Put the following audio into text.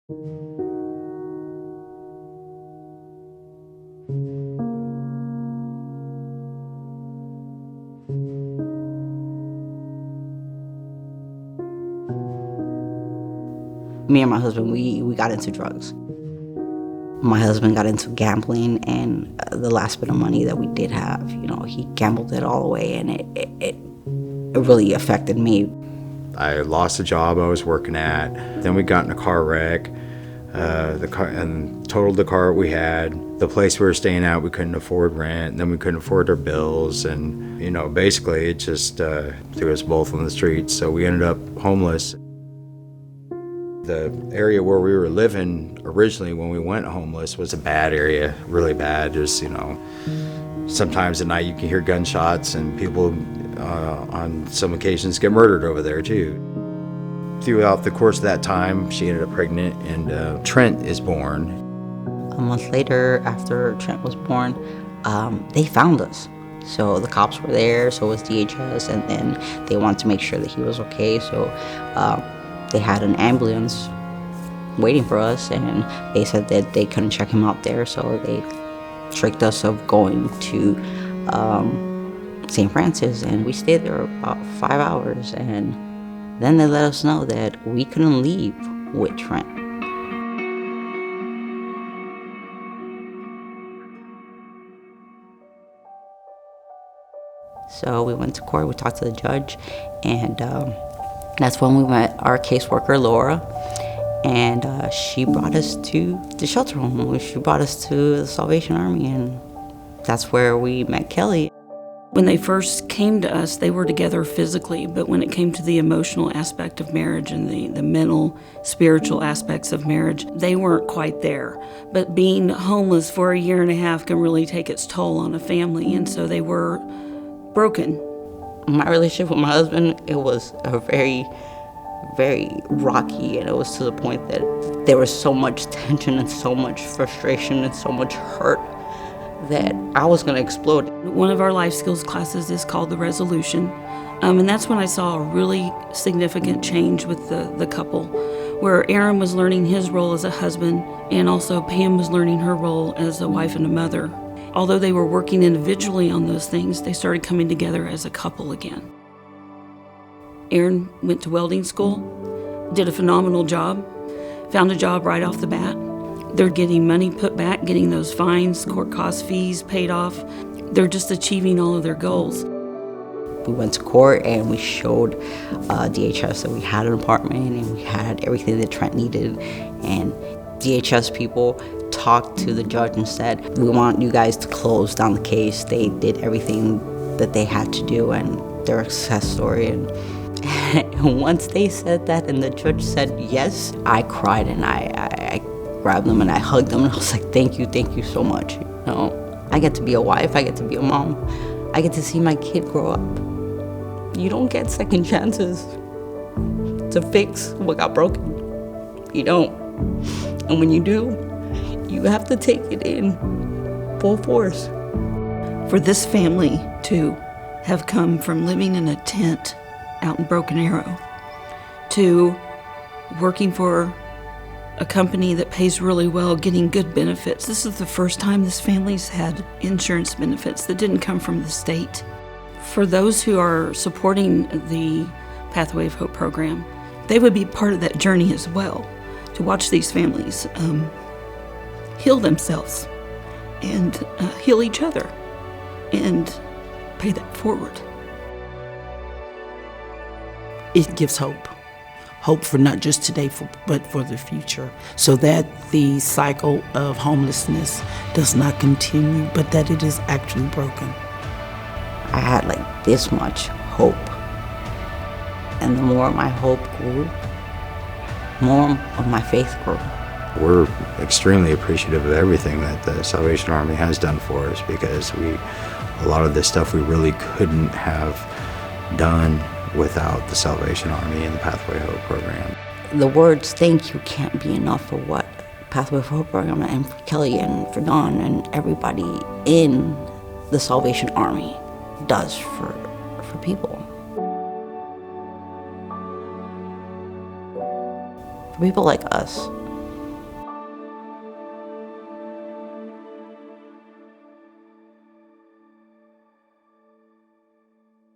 Me and my husband, we got into drugs. My husband got into gambling, and the last bit of money that we did have, he gambled it all away, and it really affected me. I lost the job I was working at. Then we got in a car wreck, and totaled the car we had. The place we were staying at, we couldn't afford rent, and then we couldn't afford our bills, and basically it just threw us both on the streets. So we ended up homeless. The area where we were living originally when we went homeless was a bad area, really bad. Just, sometimes at night you can hear gunshots, and people on some occasions get murdered over there too. Throughout the course of that time, she ended up pregnant, and Trent is born. A month later, after Trent was born, they found us. So the cops were there, so was DHS, and then they wanted to make sure that he was okay. So they had an ambulance waiting for us, and they said that they couldn't check him out there, so they tricked us of going to St. Francis, and we stayed there about 5 hours, and then they let us know that we couldn't leave with Trent. So we went to court, we talked to the judge, and that's when we met our caseworker, Laura, and she brought us to the shelter home. She brought us to the Salvation Army, and that's where we met Kelly. When they first came to us, they were together physically, but when it came to the emotional aspect of marriage and the mental, spiritual aspects of marriage, they weren't quite there. But being homeless for a year and a half can really take its toll on a family, and so they were broken. My relationship with my husband, it was a very, very rocky, and it was to the point that there was so much tension and so much frustration and so much hurt that I was going to explode. One of our life skills classes is called the Resolution, and that's when I saw a really significant change with the couple, where Aaron was learning his role as a husband, and also Pam was learning her role as a wife and a mother. Although they were working individually on those things, they started coming together as a couple again. Aaron went to welding school, did a phenomenal job, found a job right off the bat. They're getting money put back, getting those fines, court cost fees paid off. They're just achieving all of their goals. We went to court and we showed DHS that we had an apartment and we had everything that Trent needed. And DHS people talked to the judge and said, we want you guys to close down the case. They did everything that they had to do, and they're a success story. And once they said that and the judge said yes, I cried, and I grabbed them and I hugged them, and I was like, thank you so much. I get to be a wife, I get to be a mom, I get to see my kid grow up. You don't get second chances to fix what got broken. You don't. And when you do, you have to take it in full force. For this family to have come from living in a tent out in Broken Arrow to working for a company that pays really well, getting good benefits. This is the first time this family's had insurance benefits that didn't come from the state. For those who are supporting the Pathway of Hope program, they would be part of that journey as well, to watch these families heal themselves and heal each other and pay that forward. It gives hope. Hope for not just today, but for the future, so that the cycle of homelessness does not continue, but that it is actually broken. I had like this much hope. And the more my hope grew, more of my faith grew. We're extremely appreciative of everything that the Salvation Army has done for us, because a lot of this stuff we really couldn't have done without the Salvation Army and the Pathway of Hope program. The words thank you can't be enough for what Pathway of Hope program and for Kelly and for Dawn and everybody in the Salvation Army does for people. For people like us.